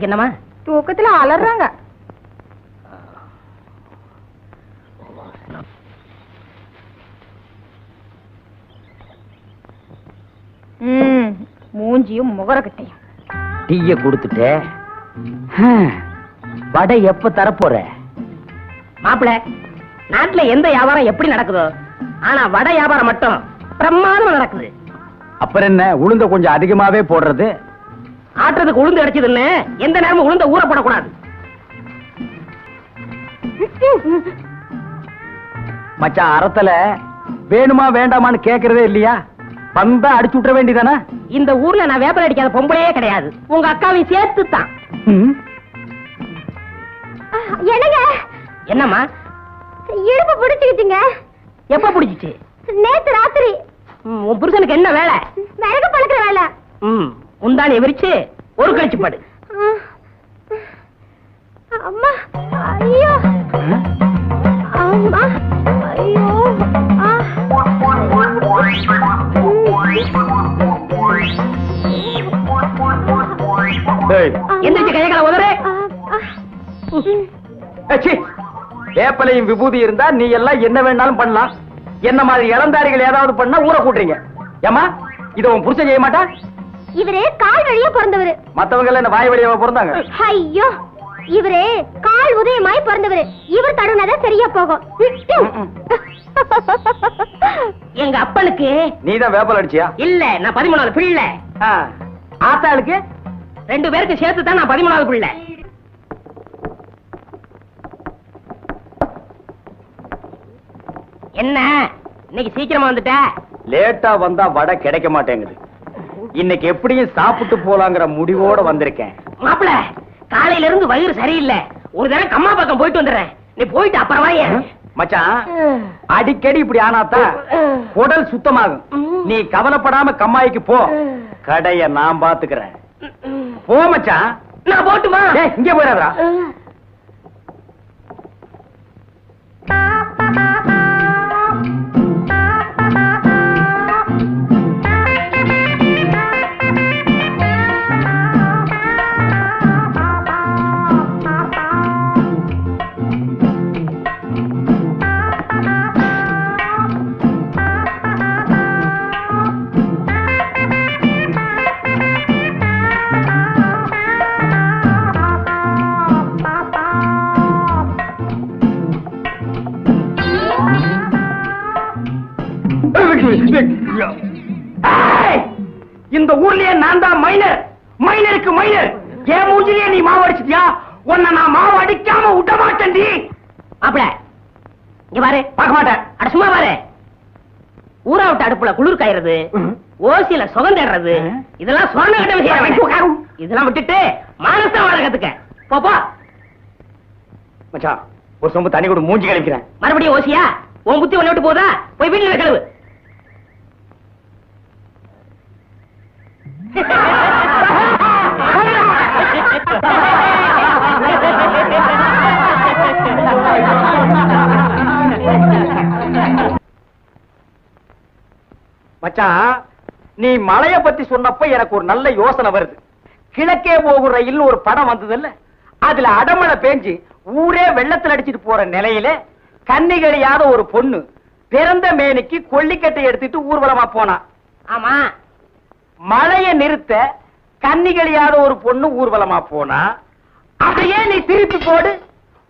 என்னமா தூக்கத்துல அலறாங்க. மூஞ்சியும் முகரக்கட்டையும். டீய கொடுத்துட்டே வடை எப்ப தரப்போற? மாப்பிள, நாட்டுல எந்த வியாபாரம் எப்படி நடக்குதோ, ஆனா வடை வியாபாரம் மட்டும் பிரமாதமா நடக்குது. அப்புறம் என்ன, உளுந்த கொஞ்சம் அதிகமாவே போடுறது? ஆட்டுறதுக்கு உளுந்து அடிச்சதுன்னு எந்த நேரமும் உளுந்த ஊற போடக்கூடாது. மச்சான், அறத்துல வேணுமா வேண்டாமான்னு கேக்குறதே இல்லையா? வந்தா அடிச்சு விட்டுற வேண்டியதானே? இந்த ஊர்ல நான் வேப்பல் அடிக்காத பொம்பளையே கிடையாது, உங்க அக்காவையும் சேர்த்து தான். என்னங்க? என்னம்மா? இடுப்பு பிடிச்சுக்கிட்டீங்க. எப்ப பிடிச்சிச்சு? நேத்து ராத்திரி. உன் புருஷனுக்கு என்ன வேலை? விறகு பழக்கிற வேலை. முந்தானி விரிச்சு ஒரு கழிச்சு படு. அம்மா, ஐயோ அம்மா, ஐயோ எந்திரிச்சு கையகளை உதறு. வேப்பலையும் விபூதி இருந்தா நீ எல்லாம் என்ன வேணாலும் பண்ணலாம். என்ன மாதிரி இளந்தாரிகள் ஏதாவது பண்ணா ஊற கூட்டுறீங்க. ஏமா, இத உன் புருஷன் செய்ய மாட்டா? இவரே கால் வழியா பிறந்தவரு. மத்தவங்க எல்லாம் என்ன வாய் வழியா பிறந்தாங்க? ஐயோ, இவரே கால் உதயமாய் பிறந்தவரு. இவர் தடுனாதான் சரியா போகும். எங்க அப்பனுக்கு நீதான் வேப்பல் அடிச்சியா? இல்ல, நான் 13வது பிள்ளை. ஆத்தாளுக்கு 2 பேருக்கு சேர்த்து தான் நான் 13வது பிள்ளை. என்ன இன்னைக்கு சீக்கிரமா வந்துட்ட? லேட்டா வந்தா வடை கிடைக்க மாட்டேங்குது. இன்னைக்கு எப்படியும் சாப்பிட்டு போலாங்கிற முடிவோட வந்திருக்கேன். மாப்பிள, காலையில இருந்து வயிறு சரியில்லை. ஒரு தடவை கம்மா பக்கம் போயிட்டு வந்துடுறேன். நீ போயிட்டு அப்புறம் வாய. மச்சான், அடிக்கடி இப்படி ஆனாதான் குடல் சுத்தமாகும். நீ கவலைப்படாம கம்மாய்க்கு போ, கடைய நான் பாத்துக்கிறேன். போ மச்சான். நான் போட்டுமா? இங்க போயிடாதா? இந்த ஊர்லயே நான் தான் மைனர். மைனருக்கு மைனர். ஏன் மூஞ்சிலேயே நீ மாவு அடிச்சிட்டியா? உன்னை நான் மாவு அடிக்காம விட மாட்டேன். மாப்பிள, இங்க பாரு. பார்க்க மாட்டேன். அட சும்மா பாரு. ஊரா விட்டு அடுப்புல குளிர் காயறது, ஓசியில சுகந்தேடுறது, இதெல்லாம் சொன்ன கிட்ட விஷயம். இதெல்லாம் விட்டுட்டு மானசா வாழ கத்துக்க. போப்பா. மச்சான், ஒரு சொம்பு தண்ணி கூட மூஞ்சி கழிக்கிறேன். மறுபடியும் ஓசியா? உன் புத்தி ஒண்ணு விட்டு போதா? போய் வீட்டுல கழுவு. மச்சான், நீ மலைய பத்தி சொன்னப்ப எனக்கு ஒரு நல்ல யோசனை வருது. கிழக்கே போகும் ரயில் ஒரு படம் வந்தது இல்ல, அதுல அடமழை பேஞ்சு ஊரே வெள்ளத்துல அடிச்சிட்டு போற நிலையில கன்னிகளியாத ஒரு பொண்ணு பிறந்த மேனிக்கு கொல்லிக்கட்டை எடுத்துட்டு ஊர்வலமா போனா. ஆமா, மழைய நிறுத்த கன்னிகளியாத ஒரு பொண்ணு ஊர்வலமா போனா. அதையே நீ திருப்பி போடு.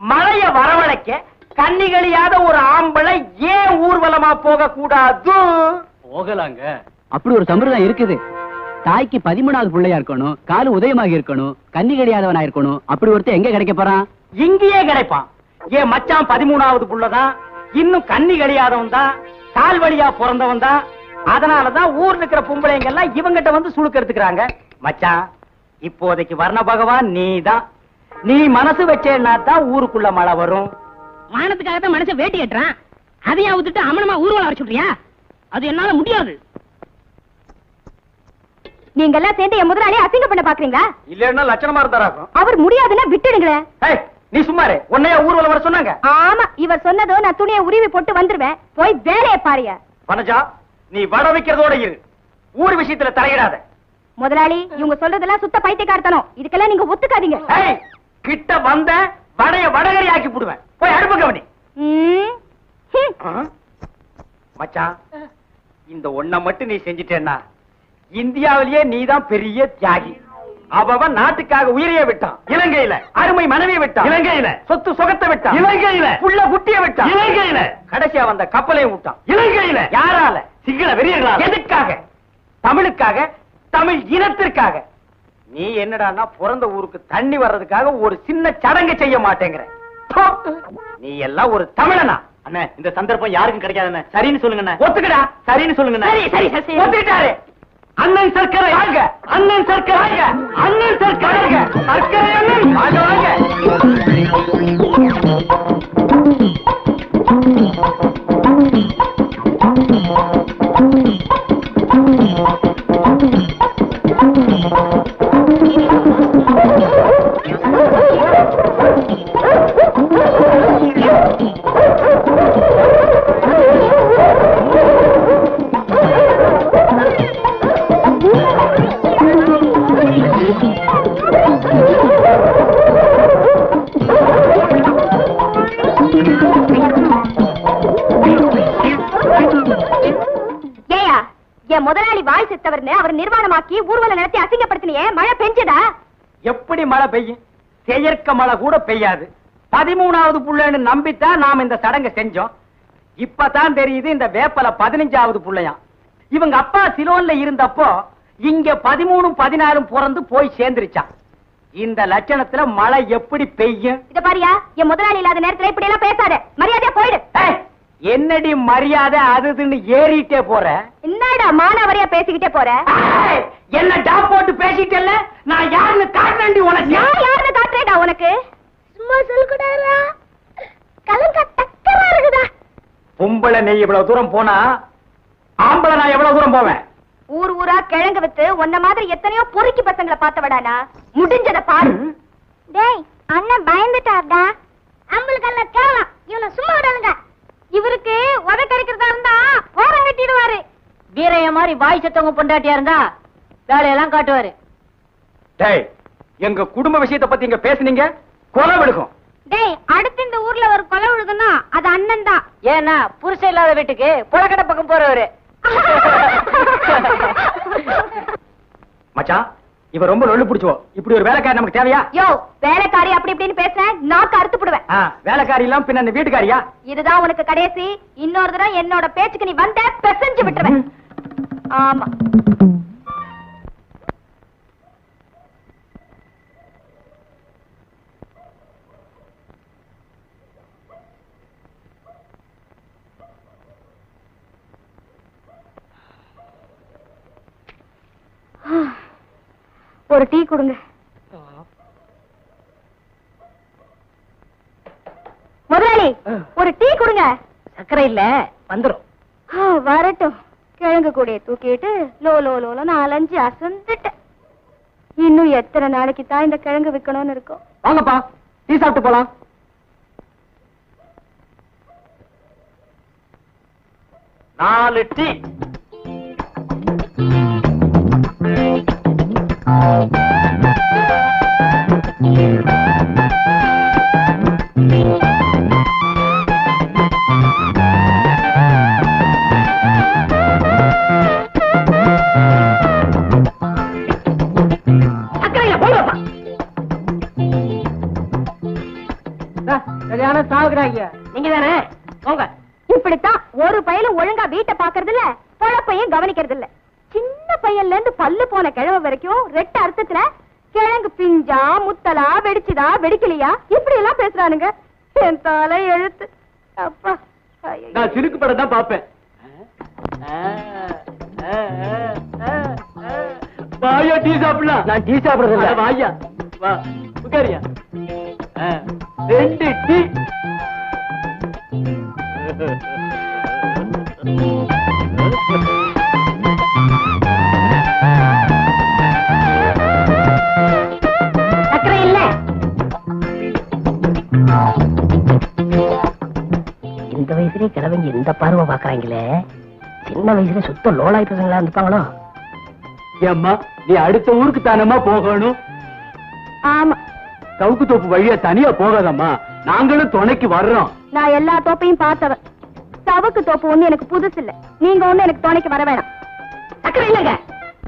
மழைய வரவழைக்க கன்னிகளியாத ஒரு ஆம்பளை ஏன் ஊர்வலமா போக கூடாது? போகலாங்க. அப்படி ஒரு சம்பிரதாயம் இருக்குது. தாய்க்கு 13வது பிள்ளையா இருக்கணும், காலு உதயமாக இருக்கணும், கன்னி கிடையாதவனா இருக்கணும். அப்படி ஒருத்தர் எங்க கிடைக்க போறான்? இங்கேயே கிடைப்பான். ஏன் மச்சான் 13வது புள்ளதான், இன்னும் கன்னி கிடையாதவன் தான், கால் வழியா பிறந்தவன் தான். அதனாலதான் ஊர்ல இருக்கிற பொம்பளைங்க எல்லாம் இவங்கிட்ட வந்து சுழுக்க எடுத்துக்கிறாங்க. மச்சான், இப்போதைக்கு வர்ண பகவான் நீதான். நீ மனசு வச்சேன்னா தான் ஊருக்குள்ள மழை வரும். மானத்துக்காகத்தான் மனச வேட்டி கட்டுறான். அதையும் அவுத்துட்டு அமனமா ஊர்வலம் வர சொல்றியா? அது என்னால முடியாது. நீங்க எல்லாம் சேர்ந்து என் முதலாளி அசிங்க பண்ண பாக்குறீங்களா? இல்லன்னா லட்சணமா இருந்தாராக்கும். அவர் முடியாதுன்னா விட்டுடுங்களேன். நீ சும்மாரு. உன்னைய ஊர்வலம் வர சொன்னாங்க? ஆமா, இவர் சொன்னதோ நான் துணியை உருவி போட்டு வந்துருவேன். போய் வேலையை பாருங்க. வனஜா, நீ வட வைக்கிறதோட இரு. ஊர் விஷயத்துல தலையிடாத. முதலாளி இவங்க சொல்றதெல்லாம் சுத்த பைத்தியக்காரத்தனம். இதுக்கெல்லாம் நீங்க ஒத்துக்காதீங்க. கிட்ட வந்த வடைய வடகரி ஆக்கி போடுவேன். போய் அடுப்பு கவனி. மச்சான், இந்த ஒண்ண மட்டும் நீ செஞ்சிட்டேன்னா இந்தியாவிலேயே நீதான் பெரிய தியாகி. அவன் நாட்டுக்காக உயிரையே விட்டான். இலங்கையில அருமை மனைவியை விட்டான். இலங்கையில சொத்து சுகத்தை விட்டான். இலங்கையில புள்ள குட்டியை விட்டான். இலங்கையில கடைசியா வந்த கப்பலையும் விட்டான். இலங்கையில யாரால? சிங்கள வெறியர்களால. எதுக்காக? தமிழுக்காக, தமிழ் இனத்திற்காக. நீ என்னடான்னா பிறந்த ஊருக்கு தண்ணி வர்றதுக்காக ஒரு சின்ன சடங்கு செய்ய மாட்டேங்கிற. நீ எல்லாம் ஒரு தமிழனா? அண்ணே, இந்த சந்தர்ப்பம் யாருக்கும் கிடைக்காதுண்ணே. சரின்னு சொல்லுங்க. ஒத்துக்கடா. சரின்னு சொல்லுங்க. சரி சரி ஒத்துக்கிட்டாரு. அண்ணன் சர்க்கரை வாங்க. அண்ணன் சர்க்கரை வாங்க. அண்ணன் சர்க்கரை வாங்க. சர்க்கரை அண்ணன் வாங்க வாங்க. முதலாளி வாய் செத்தவர்னு அவர் நிர்வாணமாக்கி ஊர்வலம் நடத்தி அசிங்கப்படுத்தினியே, மழை பெஞ்சதா? எப்படி மழை பெய்யும்? செயற்க மழை கூட பெய்யாது. 13வது புள்ளைன்னு நம்பித்தான் நாம் இந்த சடங்கை செஞ்சோம். இப்பதான் தெரியுது இந்த வேப்பல 15வது புள்ளையா. இவங்க அப்பா சிலோன்ல இருந்தப்போ இங்க 13 14 பிறந்து போய் சேர்ந்துருச்சான். இந்த லட்சணத்துல மழை எப்படி பெய்யும்? இத பாரியா, என் முதலாளி இல்லாத நேரத்துல இப்படி எல்லாம் பேசாத. மரியாதையா போயிடு. என்னடி மரியாதை அதுன்னு ஏறிட்டே போற? என்னடா மானாவரியா பேசிக்கிட்டே போற? என்ன டாப் போட்டு பேசிட்டல்ல, நான் யாருன்னு காட்டுறேன்டி உனக்கு. நான் யாருன்னு காட்டுறேடா உனக்கு? சும்மா சொல்லுடா. கலங்க டக்கரா இருக்குடா. பொம்பளை நீ இவ்வளவு தூரம் போனா ஆம்பளை நான் எவ்வளவு தூரம் போவேன்? ஊர் ஊரா கிழங்கு வித்து உன்ன மாதிரி எத்தனையோ பொறுக்கி பசங்களை பார்த்தவடானா. முடிஞ்சத பாரு. டேய், அண்ணன் பயந்துட்டார்டா. அம்பளுக்கு எல்லாம் கேவலம். இவனை சும்மா விடாதுங்க. இவருக்கு உத கிடைக்கிறதா இருந்தா ஓரம் கட்டிடுவாரு. வீரைய மாதிரி வாய் செத்தவங்க பொண்டாட்டியா இருந்தா வேலையெல்லாம் காட்டுவாரு. டேய், எங்க குடும்ப விஷயத்தை பத்தி இங்க பேசுனீங்க, கொலை விழுகும். டேய், அடுத்து இந்த ஊர்ல ஒரு கொலை விழுதுன்னா அது அண்ணன் தான். ஏன்னா புருஷன் இல்லாத வீட்டுக்கு புலக்கடை பக்கம் போறவரு. மச்சான், இவ ரொம்ப நொல்லு பிடிச்சோ. இப்படி ஒரு வேலைக்காரி நமக்கு தேவையா? யோ, வேலைக்காரி அப்படி இப்படின்னு பேச நாக்கு அறுத்து போடுவேன். வேலைக்காரி எல்லாம் பின்ன வீட்டுக்காரியா? இதுதான் உனக்கு கடைசி. இன்னொரு தடவை என்னோட பேச்சுக்கு நீ வந்த பெசஞ்சு விட்டுருவேன். ஆமா. ஒரு டீ கொடுங்க. முதலாளி, ஒரு டீ கொடுங்க. சக்கரை இல்ல, வந்துரும். வரட்டும். கிழங்கு கூடைய தூக்கிட்டு லோ லோ லோல 4-5 அசந்துட்டேன். இன்னும் எத்தனை நாளைக்கு தான் இந்த கிழங்கு விற்கணும்னு இருக்கும். வாங்கப்பா, டீ சாப்பிட்டு போலாம். நாலு டீ. நீங்க தானே? இப்படித்தான் ஒரு பையலும் ஒழுங்கா வீட்டை பாக்குறது இல்ல, பொழப்பையும் கவனிக்கிறது இல்ல. சின்ன பையன்ல இருந்து பல்லு போன கிழமை வரைக்கும் ரெட்ட அர்த்தத்துல கிழங்கு பிஞ்சா முத்தலா வெடிச்சுதா வெடிக்கலையா இப்படி எல்லாம் பேசுறானுங்க. என் தலை எழுத்து. அப்பா, நான் சிறுக்கு படம் தான் பாப்பேன். வாயா டீ சாப்பிடலாம். நான் டீ சாப்பிடுறது. வாயா வா உட்காரியா. 2 டீ. சக்கரை இல்ல. இந்த வயசுலயே கிழவங்க இந்த பார்வை பாக்குறாங்களே, சின்ன வயசுல சுத்த லோலாய் பசங்களா இருப்பாங்களோ. ஏம்மா நீ அடுத்த ஊருக்கு தானம்மா போகணும். ஆமா, சவுக்கு தோப்பு வழியா தனியா போகாதம்மா, நாங்களும் துணைக்கு வர்றோம். நான் எல்லா தோப்பையும் பார்த்தவன். சவுக்கு தோப்பு ஒண்ணு எனக்கு புதுசு இல்ல. நீங்க ஒண்ணு எனக்கு துணைக்கு வர வேணாம். சக்கரை இல்லங்க,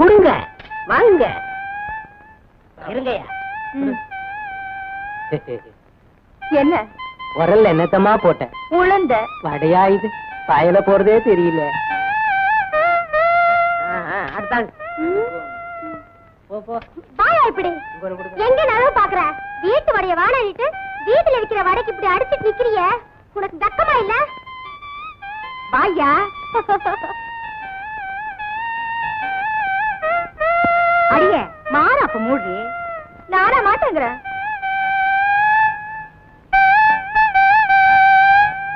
கொடுங்க, வாங்க. இருங்கய்யா. என்ன உரல்ல என்னத்தமா போட்டேன்? உளுந்த வடையா இது? பாயல போறதே தெரியல. அடுத்தாங்க. பாயா இப்படி எங்க நழுவு பாக்குற? வீட்டு வடைய வாடகைட்டு வீட்டுல விக்கிற வடைக்கு இப்படி அடிச்சிட்டு நிக்கிறிய, உனக்கு தக்கமா இல்ல? பாயா அடியே மாற அப்ப மூடி. நானா மாட்டேங்கிறேன்.